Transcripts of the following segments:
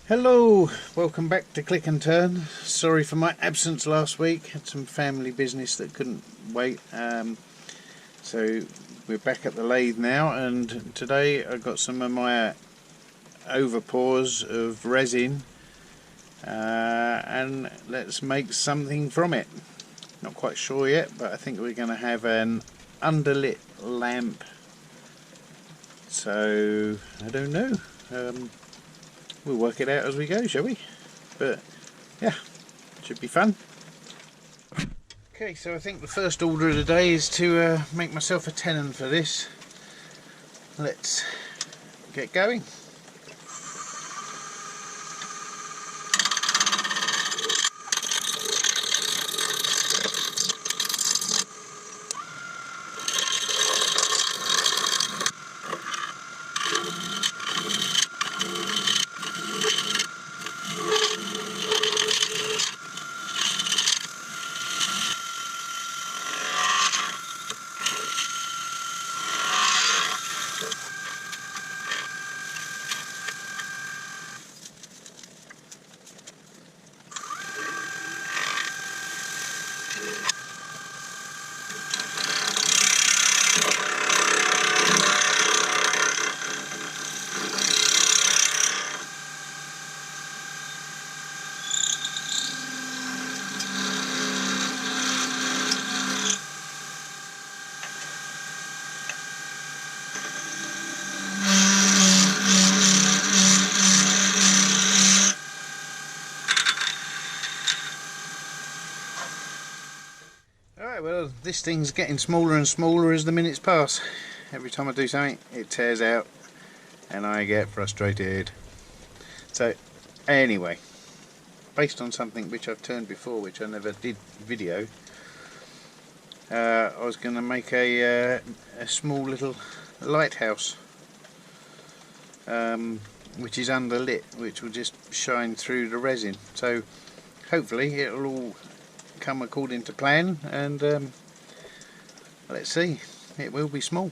Hello, welcome back to Click and Turn. Sorry for my absence last week, had some family business that couldn't wait. So we're back at the lathe now, and today I've got some of my overpours of resin, and let's make something from it. Not quite sure yet, but I think we're going to have an underlit lamp. So I don't know. We'll work it out as we go, shall we? But yeah, should be fun. Okay, so I think the first order of the day is to make myself a tenon for this. Let's get going. Alright, well, this thing's getting smaller and smaller as the minutes pass. Every time I do something, it tears out and I get frustrated. So, anyway, based on something which I've turned before, which I never did video, I was going to make a small little lighthouse, which is underlit, which will just shine through the resin. So, hopefully, it'll all come according to plan, and let's see, it will be small.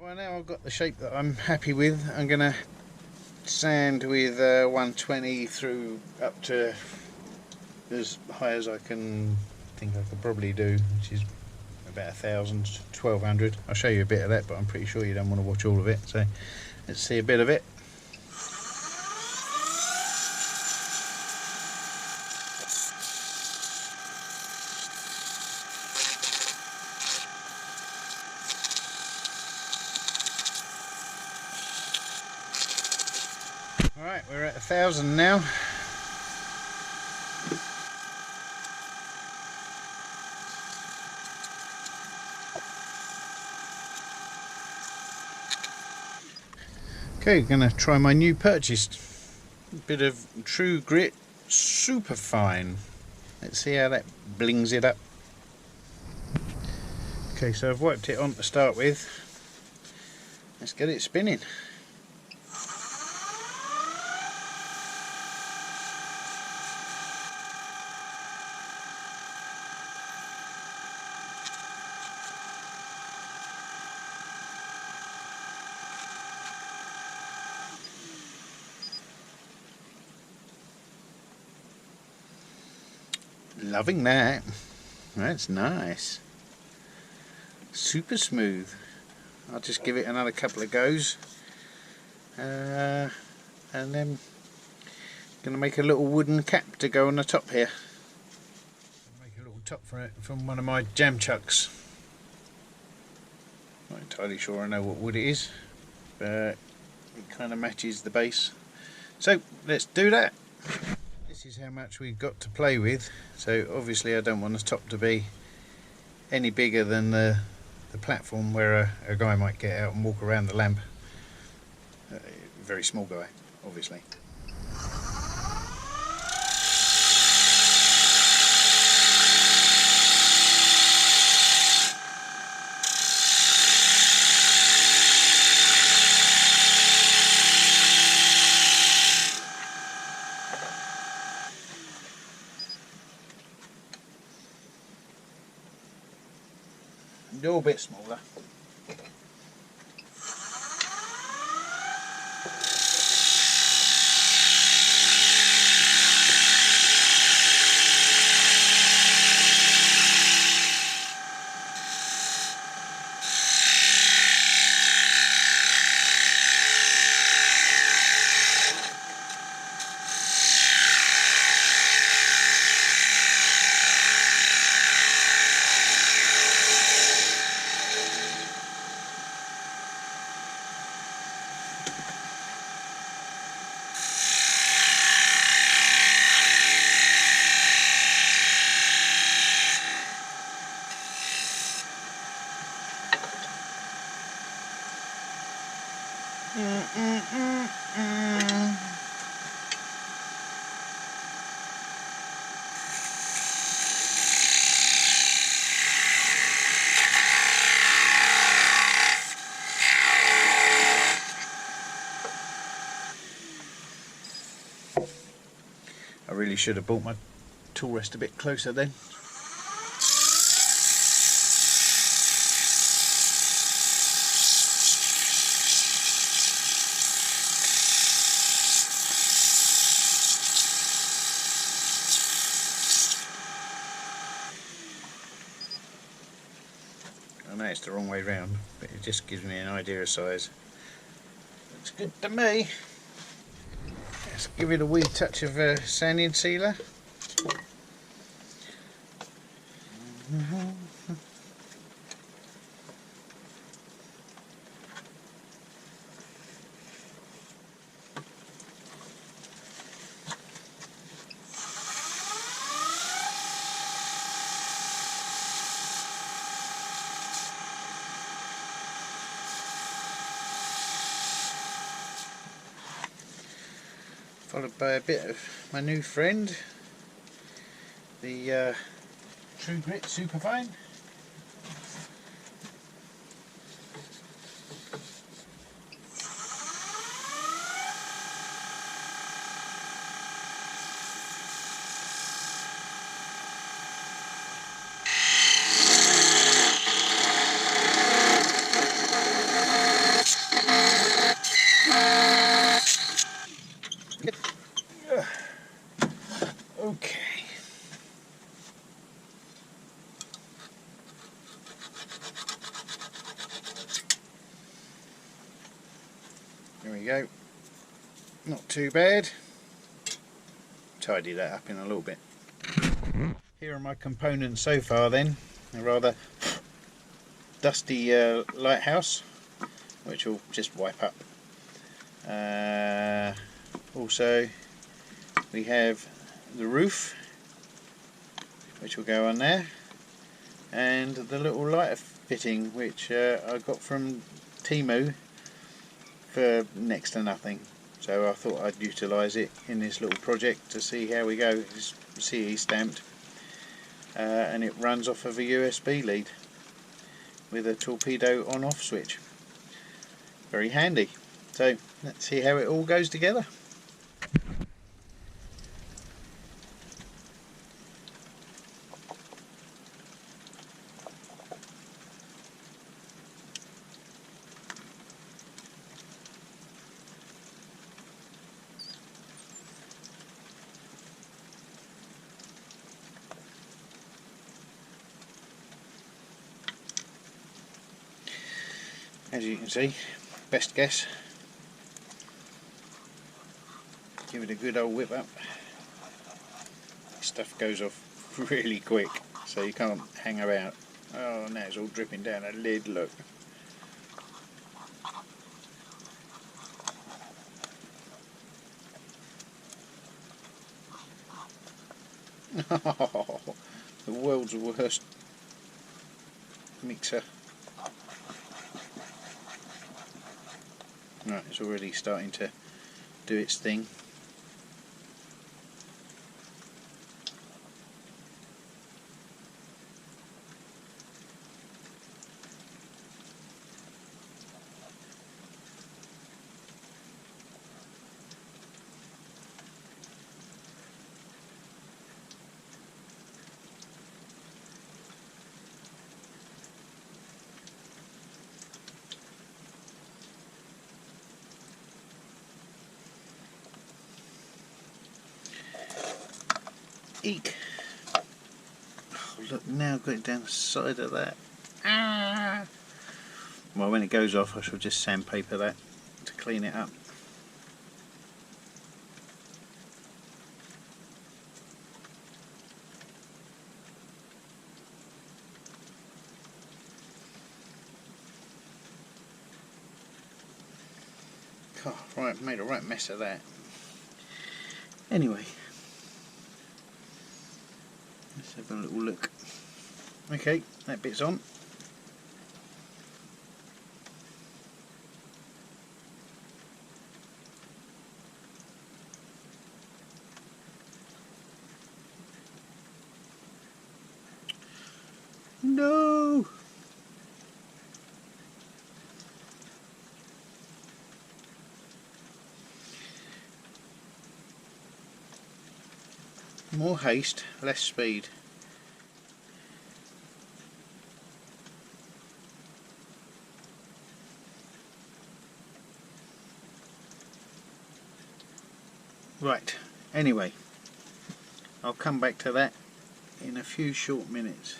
Well, now I've got the shape that I'm happy with. I'm going to sand with 120 through up to as high as I think I could probably do, which is about 1,000, 1,200. I'll show you a bit of that, but I'm pretty sure you don't want to watch all of it, so let's see a bit of it. Alright, we're at 1,000 now. Okay, gonna try my new purchase. A bit of True Grit Super Fine. Let's see how that blings it up. Okay, so I've wiped it on to start with. Let's get it spinning. Loving that. That's nice. super smooth. I'll just give it another couple of goes, and then going to make a little wooden cap to go on the top here. Make a little top for it from one of my jam chucks. Not entirely sure I know what wood it is, but it kind of matches the base. So let's do that. This is how much we've got to play with. So obviously I don't want the top to be any bigger than the platform where a guy might get out and walk around the lamp. Very small guy, obviously. A little bit smaller. I really should have brought my tool rest a bit closer then. I know it's the wrong way round, but it just gives me an idea of size. Looks good to me. Let's give it a wee touch of sanding sealer. Followed by a bit of my new friend, the True Grit Superfine. Okay. There we go. Not too bad. Tidy that up in a little bit. Here are my components so far then. A rather dusty lighthouse, which will just wipe up. Also we have the roof, which will go on there, and the little lighter fitting, which I got from Temu for next to nothing, so I thought I'd utilise it in this little project to see how we go. It's CE stamped, and it runs off of a USB lead with a torpedo on off switch. Very handy. So let's see how it all goes together. As you can see, best guess. Give it a good old whip up. Stuff goes off really quick, so you can't hang about. Oh, now it's all dripping down a lid, look. The world's worst mixer. Right, it's already starting to do its thing. Eek! Oh, look, now I've got it down the side of that. Ah! Well, when it goes off, I shall just sandpaper that to clean it up. Oh, right, made a right mess of that. Anyway. Let's have a little look. Okay, that bit's on. No! More haste, less speed. Right, anyway, I'll come back to that in a few short minutes.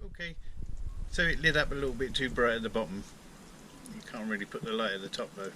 Okay, so it lit up a little bit too bright at the bottom. You can't really put the light at the top though.